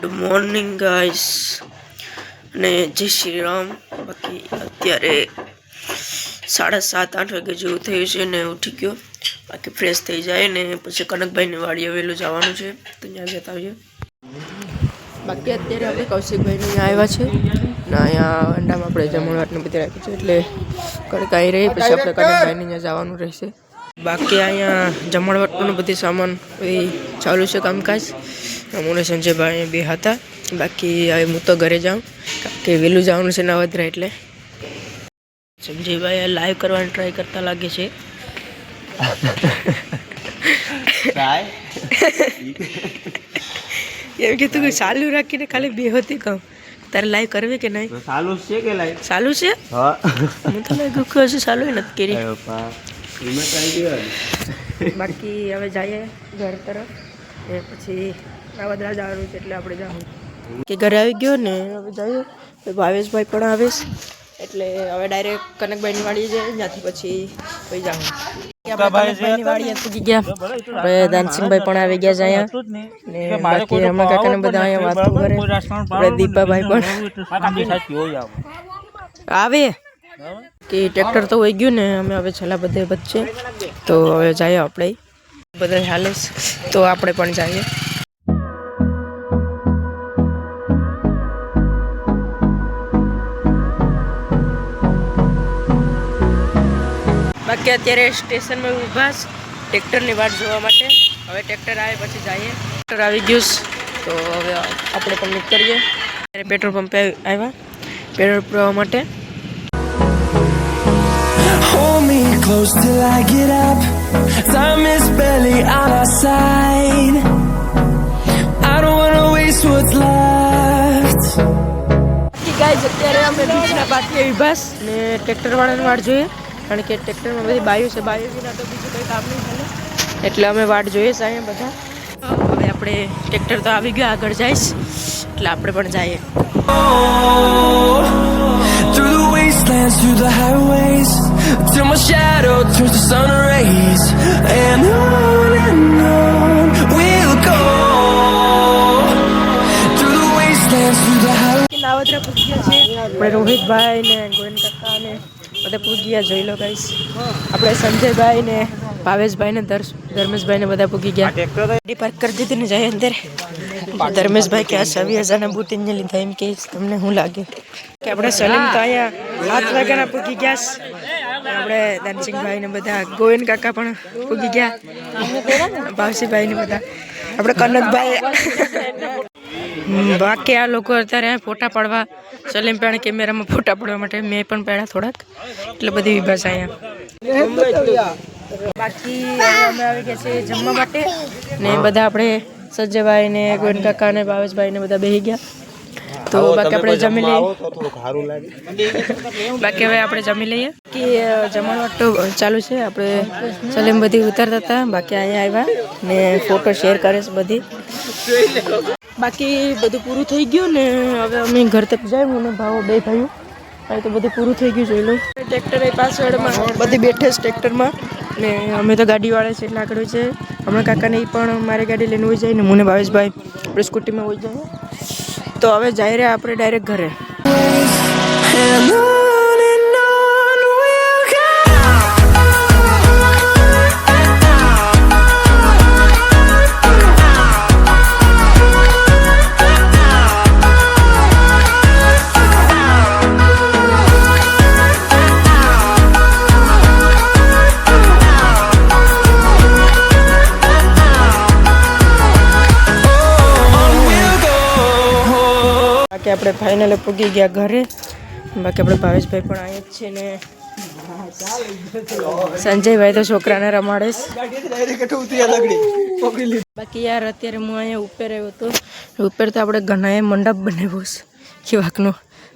Good morning guys અને જય શ્રી રામ। બાકી અત્યારે 7:30-8 વાગે જેવું થયું છે ને ઉઠી ગયો। બાકી ફ્રેશ થઈ જાય ને પછી કનકભાઈની વાડીએ વહેલું જવાનું છે તો ત્યાં જતા આવીએ। બાકી અત્યારે આપણે કૌશિકભાઈને અહીંયા આવ્યા છે ને અહીંયા અંડામાં આપણે જમણવાટને બધી રાખી છે એટલે કડકાઈ રહી પછી આપણે કનકભાઈને ત્યાં જવાનું રહેશે। બાકી અહીંયા જમણવાટનો બધી સામાન બધી ચાલુ છે કામકાજ। મને સંજયભાઈ બે હતા। બાકી હવે હું તો ઘરે જાઉં કે વહેલું જવાનું છે નવરાત્રા એટલે સંજયભાઈ લાઈવ કરવાની ટ્રાય કરતા લાગે છે। એમ કે તું ચાલુ રાખીને ખાલી બે હોતી કહું તારે લાઈવ કરવી કે નહીં? ચાલુ છે કે લાઈવ ચાલુ છે? હા હું તો લાઈવ ગયો છે ચાલુ નથી કરી। બાકી હવે જઈએ ઘર તરફ ને પછી નવરાત્રા જવાનું છે એટલે આપણે જાઉં કે ઘરે આવી ગયો ને હવે જઈએ ભાવેશભાઈ પણ આવેશ એટલે હવે ડાયરેક્ટ કનકભાઈની વાડીએ જઈએ ત્યાંથી પછી પછી જાઉં કનકભાઈની વાડીએ પૂગી ગયા। હવે દાનસિંહભાઈ પણ આવી ગયા છે અહીંયા ને બાકી અમે કાકાને બધા અહીંયા વાતો કરે। આપણે દીપાભાઈ પણ આવે કે ટ્રેક્ટર તો હોઈ ગયું ને અમે હવે છેલ્લા બધે વચ્ચે તો હવે જઈએ આપણે બધા હાલે તો આપણે પણ જઈએ। બાકી અત્યારે સ્ટેશનમાં ઊભા ટ્રેક્ટરની વાટ જોવા માટે। હવે ટ્રેક્ટર આવે પછી જઈએ। ટ્રેક્ટર આવી ગયું તો હવે આપણે પણ નીકળીએ। ત્યારે પેટ્રોલ પંપે આવ્યા પેટ્રોલ પુરાવા માટે। Hold me close till I get up. Time is barely on our side. I don't wanna waste what's left. Guys અત્યારે અમે બીચના પાટીએ ઊભા ને ટ્રેક્ટર વાળાની વાટ જોઈએ કારણ કે ટ્રેક્ટરમાં બધી બાયું છે। બાયું વિના તો બીજું કંઈ કામ નહીં ચાલે એટલે અમે વાટ જોઈએ છે અહીંયા બધા। હવે આપણે ટ્રેક્ટર તો આવી ગયો આગળ જઈશ એટલે આપણે પણ જઈએ। Through the wastelands, through the highways, till my shadow turns to sun rays, and on we'll go. Through the wastelands, through the highways. Navratra પૂજી ગયા છે આપણે રોહિતભાઈ ને ગોવિંદ કાકા ને બધા પૂજી ગયા જોઈ લો ગાઈસ। આપણે સંજયભાઈ ને ભાવેશભાઈ ને ધર્મેશભાઈ ને બધા પૂજી ગયા। ગાડી પાર્ક કરી દીધી ને જાય અંદર। ધર્મેશભાઈ કે આ 26,000 બૂટ ને લીધા એમ કે તમને શું લાગે કે આપણે સલીમ તો અહીંયા 7 વાગ્યાના પૂજી ગયા। આપણે દાનસિંહભાઈ ને બધા ગોવિંદ કાકા પણ પૂજી ગયા। ભાવસીભાઈ ને બધા આપણે કનકભાઈ બાકી આ લોકો અત્યારે ફોટા પાડવા સલીમ પણ કેમેરામાં ફોટા પાડવા માટે મેં પણ પાડ્યા થોડાક એટલે બધી વિભાષ અહીંયા। બાકી અમે આવી ગયા છે જમવા માટે ને બધા આપણે સંજયભાઈ ને ગોવિંદ કાકા ને ભાવેશભાઈ ને બધા બેસી ગયા તો બાકી આપણે જમી લઈએ। બાકી હવે આપણે જમી લઈએ કે જમણવાટ તો ચાલુ છે। આપણે સલીમ બધી ઉતારતા હતા બાકી અહીંયા આવ્યા ને ફોટો શેર કરે છે બધી। બાકી બધું પૂરું થઈ ગયું ને હવે અમે ઘર તરફ જાય હું ને ભાવો બે ભાઈઓ હવે તો બધું પૂરું થઈ ગયું જોઈ લો। ટ્રેક્ટર એ પાછળમાં બધી બેઠે છે ટ્રેક્ટરમાં ને અમે તો ગાડીવાળા છે એટલે આગળ હોય છે। હમણાં કાકાને એ પણ મારી ગાડી લઈને હોય જાય ને મને ભાવેશભાઈ આપણે સ્કૂટીમાં હોય જાય તો હવે જઈ રહ્યા આપણે ડાયરેક્ટ ઘરે। બાકી આપણે ફાઇનલ પૂગી ગયા ઘરે। બાકી આપણે ભાવેશભાઈ પણ અહીંયા જ છે ને સંજયભાઈ તો છોકરાને રમાડે છે। બાકી યાર અત્યારે હું અહીંયા ઉપર આવ્યો હતો ઉપર તો આપણે ઘણા મંડપ બનાવ્યો છે ખીવાકનો।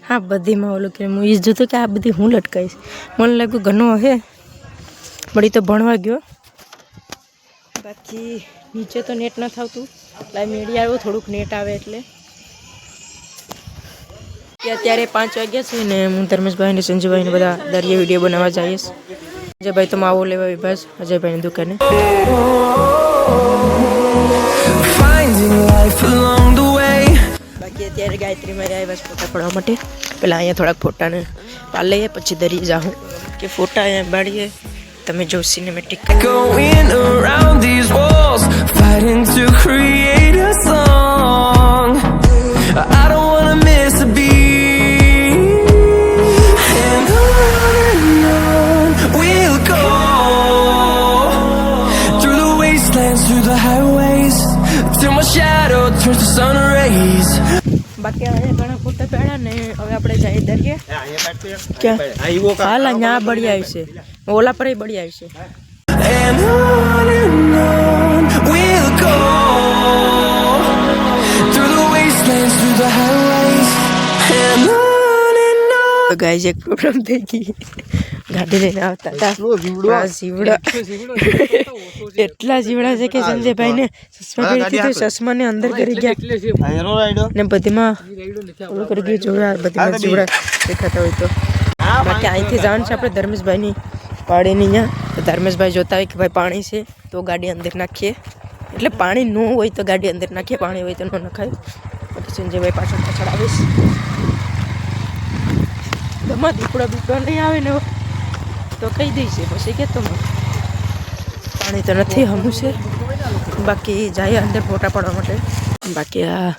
હા બધીમાં ઓલું કે હું એ જોતો કે આ બધી હું લટકાઈશ મને લાગ્યું ઘણો હે પણ એ તો ભણવા ગયો। બાકી નીચે તો નેટ ન થતું એટલે મેળી આવ્યો થોડુંક નેટ આવે એટલે। અત્યારે 5 વાગ્યા છે ને હું ધર્મેશભાઈ ને સંજયભાઈ ને બધા દરિયા વિડીયો બનાવવા જઈએ। અજયભાઈ તો માવો લેવા વિભાસ અજયભાઈની દુકાને। Finding life along the way. બાકી અત્યારે ગાયત્રીમાં આવ્યા છે ફોટા પાડવા માટે. પહેલાં અહીંયા થોડાક ફોટાને પાડી લઈએ, પછી દરી જાઉં કે ફોટા અહીંયા પાડીએ. તમે જો cinematic Going around these walls, fighting to create a song. I don't wanna miss a beat. And on we'll go, through the wastelands, through the highways, till my shadow turns to sun rays. બાકી અહીંયા ઘણા ફોટા પાડ્યા ને હવે આપણે જઈએ દરિયે. ક્યાં હાલ અહીંયા બળી આવી છે, ઓલા પર બળી આવી છે. And on we'll go, through the wastelands, through the highways, and on. તો ગાઈસ એક પ્રોબ્લેમ થઈ ગઈ. ગાડી લઈને આવતા હતા જીવડા એટલા જીવડા છે કે સંજયભાઈ ને ચશ્મા કરી દીધું, ચશ્મા ને અંદર કરી ગયા ને બધીમાં ઓલું કરી ગયું. જોયા બધીમાં જીવડા દેખાતા હોય તો. બાકી અહીંથી જવાનું છે આપણે ધર્મેશભાઈ ની પાડીની અહીંયા. તો ધર્મેશભાઈ જોતા હોય કે ભાઈ પાણી છે તો ગાડી અંદર નાખીએ, એટલે પાણી ન હોય તો ગાડી અંદર નાખીએ, પાણી હોય તો ન નખાય. બાકી સંજયભાઈ પાછળ આવીશ. ગમા દીપડો બીપડો નહીં આવે ને તો કહી દઈશ, પછી કે તમે પાણી તો નથી હમું છે. બાકી જાય અંદર ફોટા પાડવા માટે. બાકી આ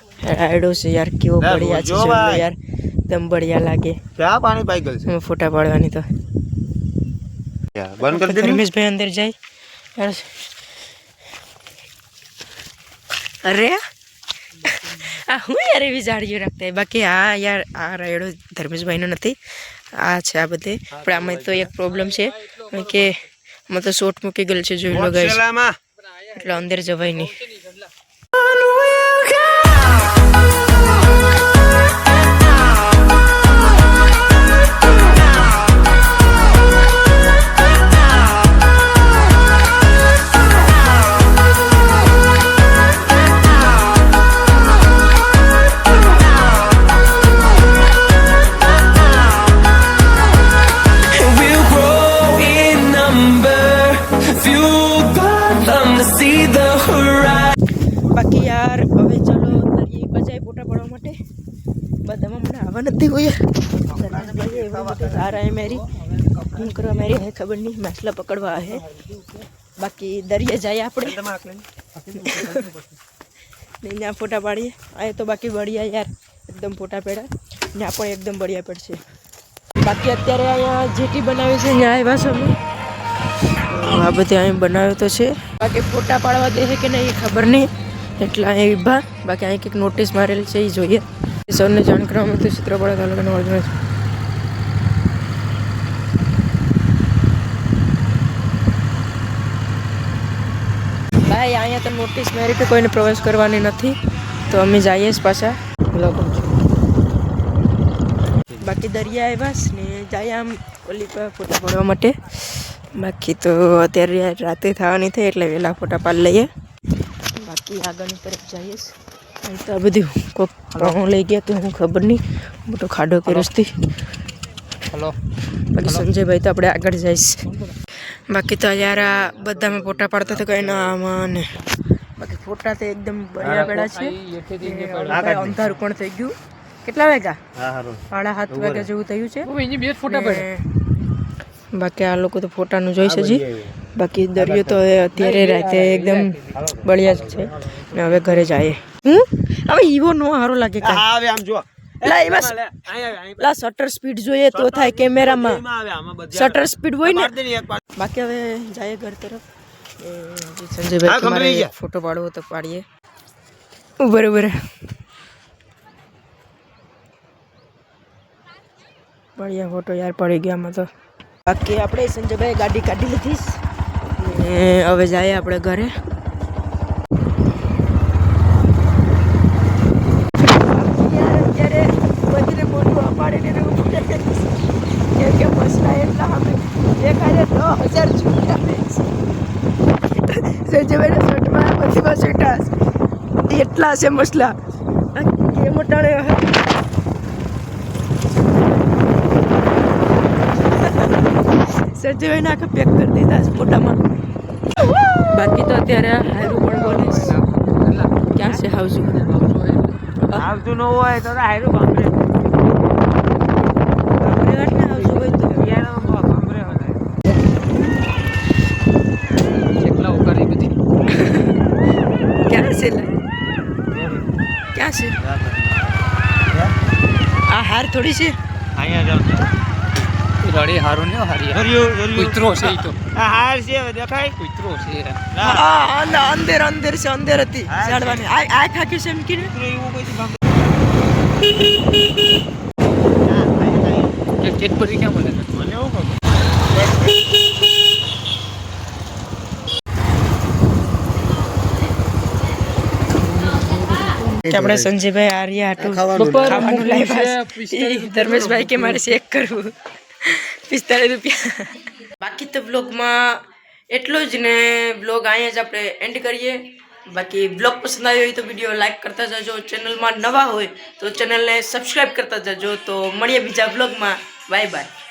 આયડો છે યાર, કેવો બઢિયા છે યાર, એકદમ બઢિયા લાગે. ક્યાં પાણી પાઈ ગયું છે ફોટા પાડવાની તો બંધ કરી દે. રમેશભાઈ અંદર જાય યાર. અરે આ હું યાર એવી જાળીઓ રાખતા. બાકી આ યાર આ રાયડો ધર્મેશભાઈનો નથી, આ છે આ બધે. પણ આમાં તો એક પ્રોબ્લેમ છે કે આમાં તો શોર્ટ મૂકી ગયેલ છે, જોઈ લો ગાઈસ, એટલે અંદર જવાય નહીં. બાકી યાર હવે ચલો દરિયે બજાય ફોટા પાડવા માટે. બધામાં મને આવવા નથી હોય સારા મેરી શું કરવા મેરી હે ખબર નહીં, માછલા પકડવા હે. બાકી દરિયે જાય આપણે ત્યાં ફોટા પાડીએ. આ તો બાકી બળિયા યાર એકદમ ફોટા પડ્યા, ત્યાં પણ એકદમ બળિયા પડશે. બાકી અત્યારે અહીંયા જેટી બનાવી છે, ત્યાં આવ્યા છે અમે. આ બધે અહીં બનાવ્યો તો છે. બાકી ફોટા પાડવા દે છે કે નહીં એ ખબર નહીં, એટલે અહીં વિભાગ. બાકી અહીં કંઈક નોટિસ મારેલ છે એ જોઈએ. સૌને જાણ કરવામાં તો ચિત્રપાડા તાલુકાના ઓરિજિનલ ભાઈ અહીંયા તો નોટિસ મારી તો કોઈને પ્રવેશ કરવાની નથી, તો અમે જઈએ જ પાછા. બાકી દરિયા આવ્યા ને જઈએ આમ ઓલી પર ફોટા પાડવા માટે. બાકી તો અત્યારે રાતે થવાની થઈ એટલે વહેલા ફોટા પાડી લઈએ. બાકી આગળની તરફ જઈએ. અહીં તો આ બધું કોઈક પાણું લઈ ગયા તો હું ખબર નહીં, મોટો ખાડો કે રસ્તી. બાકી સંજયભાઈ તો આપણે આગળ જઈશ. બાકી તો યાર આ બધામાં ફોટા પાડતા તો કઈ ના આમાં ને. બાકી ફોટા તો એકદમ બળિયા પેડા છે. અંધારું પણ થઈ ગયું. કેટલા વાગ્યા? 7:30 વાગ્યા જેવું થયું છે. બાકી આ લોકો તો ફોટાનું જોઈશે જી. બાકી દરિયો તો અત્યારે રાતે એકદમ બળિયા જ છે ને. હવે ઘરે જઈએ. હવે ઈવો નો સારો લાગે કે શટર સ્પીડ જોઈએ તો થાય કેમેરામાં, શટર સ્પીડ હોય ને. બાકી હવે જઈએ ઘર તરફ. સંજયભાઈ તમારે ફોટો પાડવો તો પાડીએ. બરોબર બળિયા ફોટો યાર પડી ગયા આમાં તો. બાકી આપણે સંજયભાઈ ગાડી કાઢી લીધી ને હવે જઈએ આપણે ઘરે. અત્યારે બધીને મોટું અપાડીને કે મસલા એટલા અમે દેખાડે 10,000 છૂટ્યા સંજયભાઈને શર્ટમાં બધીમાં છૂટા એટલા છે મસલા કે મોટાણે સંજયભાઈને આખા પેક કરી દીધા છે ફોટામાં. બાકી તો અત્યારે હાયરું પણ બોલીશ. ક્યાં છે હાઉસ? આવતું ન હોય તો હાયરું બાપરે ક્યાં છે ક્યાં છે આ હાર થોડી છે અહીંયા જાવ રડી હારું ને હારી કૂતરો છે ઈ તો આ હાર છે દેખાય કૂતરો છે અંદર અંદર છે અંદર હતી ઝાડવાની આ ખાકી છે એમ કે એવું કોઈ કેટબરી ક્યાં મળે મને એવું ખબર કે આપણે સંજયભાઈ આર્યા હાટું ખાવાનું લાવ્યા ધર્મેશભાઈ કે મારે ચેક કરવું 45 રૂપિયા બાકી તો બ્લોગમાં એટલું જ ને બ્લોગ અહીંયા જ આપણે એન્ડ કરીએ બાકી બ્લોગ પસંદ આવ્યો હોય તો વિડીયો લાઈક કરતા જજો ચેનલમાં નવા હોય તો ચેનલને સબસ્ક્રાઈબ કરતા જજો તો મળીએ બીજા બ્લોગમાં બાય બાય